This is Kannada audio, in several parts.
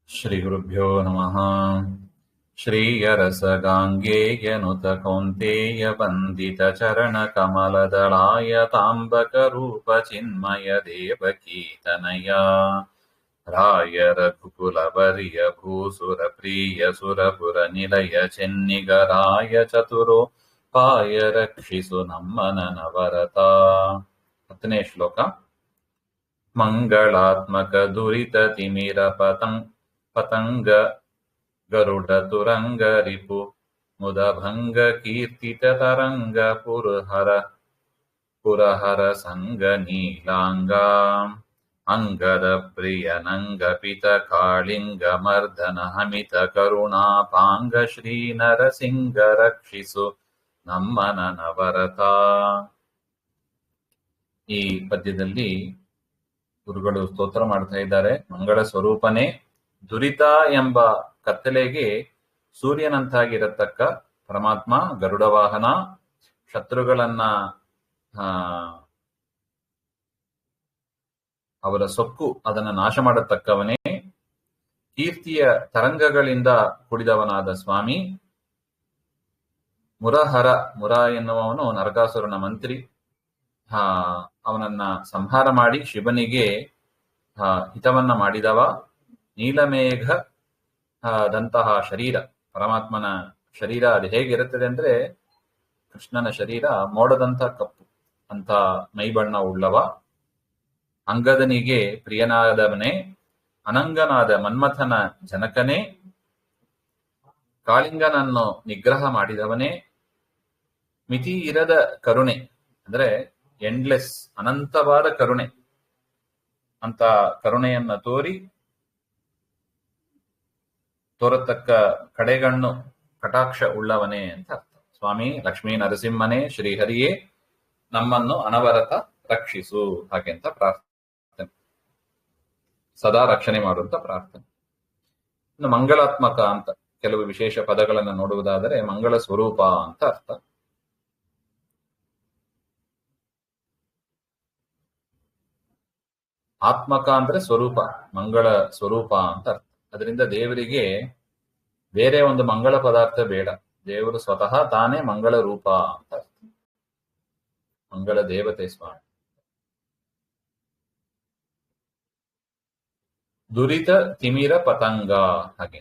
श्रीगुरुभ्यो नमः। श्रीयरसगाङ्गेयनुत कौन्तेयवन्दितचरणकमलदलायताम्बकरूपचिन्मय देवकीतनया राय रघुकुलवर्य भूसुरप्रियसुरपुरनिलय ಚೆನ್ನಿಗರಾಯ ಚತುರೋಪಾಯ ರಕ್ಷಿಸು ನಮ್ಮನ ನವರತಾ. 10ನೇ ಶ್ಲೋಕ. ಮಂಗಳಾತ್ಮಕ ದುರಿತ ತಿಮಿರ ಪತಂಗ ಗರುಡ ತುರಂಗ ರಿಪು ಮುದಭಂಗ ಕೀರ್ತಿತ ತರಂಗ ಪುರಹರ ಸಂಗ ನೀಲಾಂಗ ಅಂಗದ ಪ್ರಿಯನಂಗ ಪಿತ ಕಾಳಿಂಗ ಮರ್ದನ ಹಮಿತ ಕರುಣಾಪಾಂಗ ಶ್ರೀ ನರಸಿಂಗ ರಕ್ಷಿಸು ನಮ್ಮನ ನವರತ. ಈ ಪದ್ಯದಲ್ಲಿ ಗುರುಗಳು ಸ್ತೋತ್ರ ಮಾಡ್ತಾ ಇದ್ದಾರೆ. ಮಂಗಳ ಸ್ವರೂಪನೇ, ದುರಿತ ಎಂಬ ಕತ್ತಲೆಗೆ ಸೂರ್ಯನಂತಾಗಿರತಕ್ಕ ಪರಮಾತ್ಮ, ಗರುಡ ವಾಹನ, ಶತ್ರುಗಳನ್ನ ಅವರ ಸೊಕ್ಕು ಅದನ್ನ ನಾಶ ಮಾಡತಕ್ಕವನೇ, ಕೀರ್ತಿಯ ತರಂಗಗಳಿಂದ ಕುಡಿದವನಾದ ಸ್ವಾಮಿ, ಮುರಹರ, ಮುರ ಎನ್ನುವವನು ನರಕಾಸುರನ ಮಂತ್ರಿ. ಅವನನ್ನ ಸಂಹಾರ ಮಾಡಿ ಶಿವನಿಗೆ ಹಿತವನ್ನ ಮಾಡಿದವ. ನೀಲಮೇಘ ದಂತಹ ಶರೀರ, ಪರಮಾತ್ಮನ ಶರೀರ ಅದು ಹೇಗಿರುತ್ತದೆ ಅಂದ್ರೆ, ಕೃಷ್ಣನ ಶರೀರ ಮೋಡದಂತ ಕಪ್ಪು ಅಂತ ಮೈಬಣ್ಣ ಉಳ್ಳವ. ಅಂಗದನಿಗೆ ಪ್ರಿಯನಾದವನೇ, ಅನಂಗನಾದ ಮನ್ಮಥನ ಜನಕನೇ, ಕಾಳಿಂಗನನ್ನು ನಿಗ್ರಹ ಮಾಡಿದವನೇ, ಮಿತಿ ಇರದ ಕರುಣೆ ಅಂದ್ರೆ ಎಂಡ್ಲೆಸ್, ಅನಂತವಾದ ಕರುಣೆ ಅಂತ ಕರುಣೆಯನ್ನ ತೋರತಕ್ಕ ಕಡೆಗಣ್ಣು ಕಟಾಕ್ಷ ಉಳ್ಳವನೇ ಅಂತ ಅರ್ಥ. ಸ್ವಾಮಿ ಲಕ್ಷ್ಮೀ ನರಸಿಂಹನೇ, ಶ್ರೀಹರಿಯೇ, ನಮ್ಮನ್ನು ಅನವರತ ರಕ್ಷಿಸು ಹಾಗೆಂತ ಪ್ರಾರ್ಥನೆ, ಸದಾ ರಕ್ಷಣೆ ಮಾಡುವಂತ ಪ್ರಾರ್ಥನೆ. ಇನ್ನು ಮಂಗಳಾತ್ಮಕ ಅಂತ ಕೆಲವು ವಿಶೇಷ ಪದಗಳನ್ನು ನೋಡುವುದಾದರೆ, ಮಂಗಳ ಸ್ವರೂಪ ಅಂತ ಅರ್ಥ. ಆತ್ಮಕ ಅಂದ್ರೆ ಸ್ವರೂಪ, ಮಂಗಳ ಸ್ವರೂಪ ಅಂತ ಅರ್ಥ. ಅದರಿಂದ ದೇವರಿಗೆ ಬೇರೆ ಒಂದು ಮಂಗಳ ಪದಾರ್ಥ ಬೇಡ, ದೇವರು ಸ್ವತಃ ತಾನೇ ಮಂಗಳ ರೂಪ ಅಂತ ಅರ್ಥ. ಮಂಗಳ ದೇವತೆ ಸ್ವಾಮಿ. ದುರಿತ ತಿಮಿರ ಪತಂಗ ಹಾಗೆ.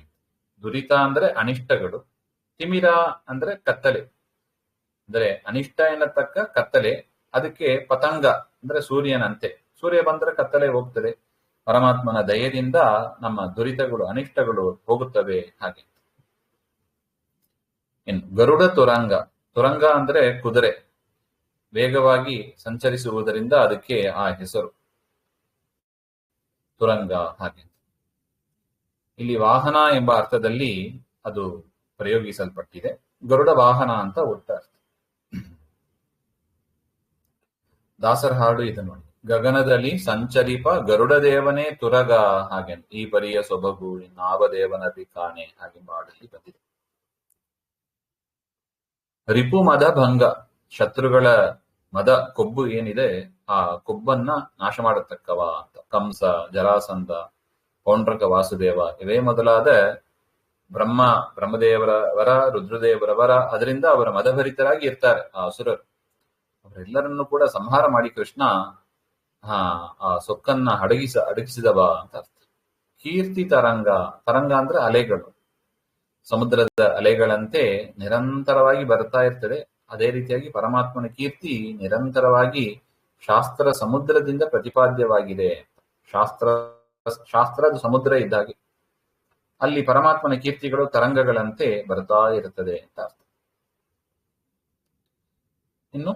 ದುರಿತ ಅಂದ್ರೆ ಅನಿಷ್ಟಗಳು, ತಿಮಿರ ಅಂದ್ರೆ ಕತ್ತಲೆ, ಅಂದ್ರೆ ಅನಿಷ್ಟ ಎನ್ನತಕ್ಕ ಕತ್ತಲೆ. ಅದಕ್ಕೆ ಪತಂಗ ಅಂದ್ರೆ ಸೂರ್ಯನಂತೆ, ಸೂರ್ಯ ಬಂದ್ರೆ ಕತ್ತಲೆ ಹೋಗ್ತದೆ. ಪರಮಾತ್ಮನ ದಯದಿಂದ ನಮ್ಮ ದುರಿತಗಳು, ಅನಿಷ್ಟಗಳು ಹೋಗುತ್ತವೆ ಹಾಗೆ. ಇನ್ನು ಗರುಡ ತುರಂಗ, ತುರಂಗ ಅಂದ್ರೆ ಕುದುರೆ, ವೇಗವಾಗಿ ಸಂಚರಿಸುವುದರಿಂದ ಅದಕ್ಕೆ ಆ ಹೆಸರು ತುರಂಗ ಹಾಗೆ. ಇಲ್ಲಿ ವಾಹನ ಎಂಬ ಅರ್ಥದಲ್ಲಿ ಅದು ಪ್ರಯೋಗಿಸಲ್ಪಟ್ಟಿದೆ. ಗರುಡ ವಾಹನ ಅಂತ ಒಟ್ಟ ಅರ್ಥ. ದಾಸರ ಹಾಡು ಇದು ನೋಡಿ. ಗಗನದಲ್ಲಿ ಸಂಚರಿಪ ಗರುಡ ದೇವನೇ ತುರಗ ಹಾಗೆ, ಈ ಪರಿಯ ಸೊಬಗು ಇನ್ನಾವ ದೇವನಲ್ಲಿ ಕಾಣೆ ಹಾಗೆ ಹಾಡಲ್ಲಿ ಬಂದಿದೆ. ರಿಪು ಮದ ಭಂಗ, ಶತ್ರುಗಳ ಮದ ಕೊಬ್ಬು ಏನಿದೆ ಆ ಕೊಬ್ಬನ್ನ ನಾಶ ಮಾಡತಕ್ಕವ ಅಂತ. ಕಂಸ, ಜರಾಸಂಧ, ಪೌಂಡ್ರಕ ವಾಸುದೇವ ಇವೇ ಮೊದಲಾದ ಬ್ರಹ್ಮದೇವರವರ, ರುದ್ರದೇವರವರ, ಅದರಿಂದ ಅವರ ಮದಭರಿತರಾಗಿ ಇರ್ತಾರೆ ಆ ಅಸುರರು. ಅವರೆಲ್ಲರನ್ನು ಕೂಡ ಸಂಹಾರ ಮಾಡಿ ಕೃಷ್ಣ ಆ ಸೊಕ್ಕನ್ನ ಅಡಗಿಸಿದವ ಅಂತ ಅರ್ಥ. ಕೀರ್ತಿ ತರಂಗ, ತರಂಗ ಅಂದ್ರೆ ಅಲೆಗಳು, ಸಮುದ್ರದ ಅಲೆಗಳಂತೆ ನಿರಂತರವಾಗಿ ಬರ್ತಾ ಇರ್ತದೆ. ಅದೇ ರೀತಿಯಾಗಿ ಪರಮಾತ್ಮನ ಕೀರ್ತಿ ನಿರಂತರವಾಗಿ ಶಾಸ್ತ್ರ ಸಮುದ್ರದಿಂದ ಪ್ರತಿಪಾದ್ಯವಾಗಿದೆ. ಶಾಸ್ತ್ರದ ಸಮುದ್ರ ಇದ್ದಾಗೆ ಅಲ್ಲಿ ಪರಮಾತ್ಮನ ಕೀರ್ತಿಗಳು ತರಂಗಗಳಂತೆ ಬರ್ತಾ ಇರುತ್ತದೆ ಅಂತ ಅರ್ಥ. ಇನ್ನು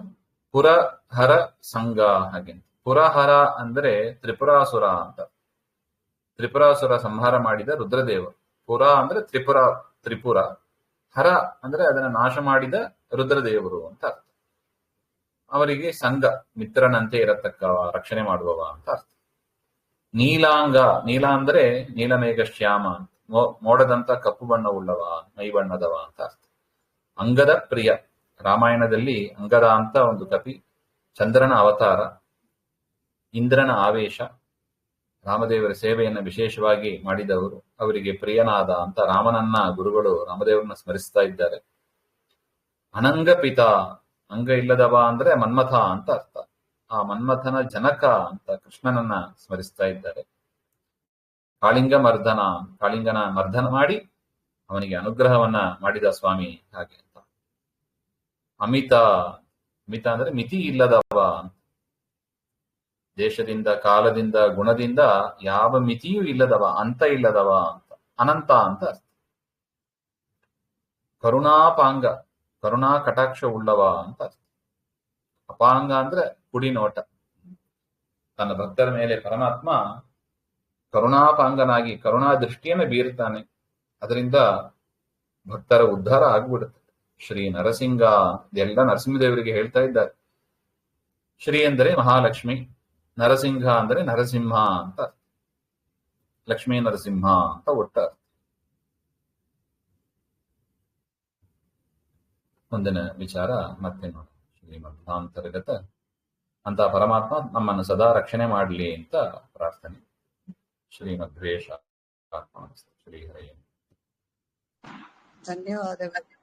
ಪುರಹರ ಸಂಗ ಹಾಗೆ. ಪುರಹರ ಅಂದ್ರೆ ತ್ರಿಪುರಾಸುರ ಅಂತ. ತ್ರಿಪುರಾಸುರ ಸಂಹಾರ ಮಾಡಿದ ರುದ್ರದೇವ. ಪುರ ಅಂದ್ರೆ ತ್ರಿಪುರ, ಹರ ಅಂದ್ರೆ ಅದನ್ನ ನಾಶ ಮಾಡಿದ ರುದ್ರದೇವರು ಅಂತ ಅರ್ಥ. ಅವರಿಗೆ ಸಂಘ, ಮಿತ್ರನಂತೆ ಇರತಕ್ಕ, ರಕ್ಷಣೆ ಮಾಡುವವ ಅಂತ ಅರ್ಥ. ನೀಲಾಂಗ, ನೀಲ ಅಂದ್ರೆ ನೀಲಮೇಘ ಶ್ಯಾಮ, ಮೋಡದಂತ ಕಪ್ಪು ಬಣ್ಣವುಳ್ಳವ, ಮೈ ಬಣ್ಣದವ ಅಂತ ಅರ್ಥ. ಅಂಗದ ಪ್ರಿಯ, ರಾಮಾಯಣದಲ್ಲಿ ಅಂಗದ ಅಂತ ಒಂದು ಕಪಿ, ಚಂದ್ರನ ಅವತಾರ, ಇಂದ್ರನ ಆವೇಶ, ರಾಮದೇವರ ಸೇವೆಯನ್ನು ವಿಶೇಷವಾಗಿ ಮಾಡಿದವರು, ಅವರಿಗೆ ಪ್ರಿಯನಾದ ಅಂತ ರಾಮನನ್ನ ಗುರುಗಳು ರಾಮದೇವರನ್ನ ಸ್ಮರಿಸ್ತಾ ಇದ್ದಾರೆ. ಅನಂಗ ಪಿತ, ಅಂಗ ಇಲ್ಲದವ ಅಂದ್ರೆ ಮನ್ಮಥ ಅಂತ ಅರ್ಥ. ಆ ಮನ್ಮಥನ ಜನಕ ಅಂತ ಕೃಷ್ಣನನ್ನ ಸ್ಮರಿಸ್ತಾ ಇದ್ದಾರೆ. ಕಾಳಿಂಗ ಮರ್ದನ, ಕಾಳಿಂಗನ ಮರ್ದನ ಮಾಡಿ ಅವನಿಗೆ ಅನುಗ್ರಹವನ್ನ ಮಾಡಿದ ಸ್ವಾಮಿ ಹಾಗೆ ಅಂತ. ಅಮಿತ, ಅಮಿತ ಅಂದ್ರೆ ಮಿತಿ ಇಲ್ಲದವ, ದೇಶದಿಂದ ಕಾಲದಿಂದ ಗುಣದಿಂದ ಯಾವ ಮಿತಿಯೂ ಇಲ್ಲದವ, ಅಂತ ಇಲ್ಲದವ ಅಂತ, ಅನಂತ ಅಂತ ಅರ್ಥ. ಕರುಣಾಪಾಂಗ, ಕರುಣಾ ಕಟಾಕ್ಷ ಉಳ್ಳವ ಅಂತ ಅರ್ಥ. ಅಪಾಂಗ ಅಂದ್ರೆ ಕುಡಿ ನೋಟ. ತನ್ನ ಭಕ್ತರ ಮೇಲೆ ಪರಮಾತ್ಮ ಕರುಣಾಪಾಂಗನಾಗಿ ಕರುಣಾ ದೃಷ್ಟಿಯನ್ನು ಬೀರ್ತಾನೆ. ಅದರಿಂದ ಭಕ್ತರ ಉದ್ಧಾರ ಆಗ್ಬಿಡುತ್ತೆ. ಶ್ರೀ ನರಸಿಂಗ, ಇದೆಲ್ಲ ನರಸಿಂಹದೇವರಿಗೆ ಹೇಳ್ತಾ ಇದ್ದಾರೆ. ಶ್ರೀ ಅಂದರೆ ಮಹಾಲಕ್ಷ್ಮಿ, ನರಸಿಂಹ ಅಂದರೆ ನರಸಿಂಹ ಅಂತ, ಲಕ್ಷ್ಮೀ ನರಸಿಂಹ ಅಂತ ಒಟ್ಟ. ಮುಂದಿನ ವಿಚಾರ ಮತ್ತೆ ನೋಡೋಣ. ಶ್ರೀಮಧ್ವಾಂತರ್ಗತ ಅಂತ ಪರಮಾತ್ಮ ನಮ್ಮನ್ನು ಸದಾ ರಕ್ಷಣೆ ಮಾಡಲಿ ಅಂತ ಪ್ರಾರ್ಥನೆ. ಶ್ರೀಮಧ್ವೇಶ ಶ್ರೀಹರೇ. ಧನ್ಯವಾದಗಳು.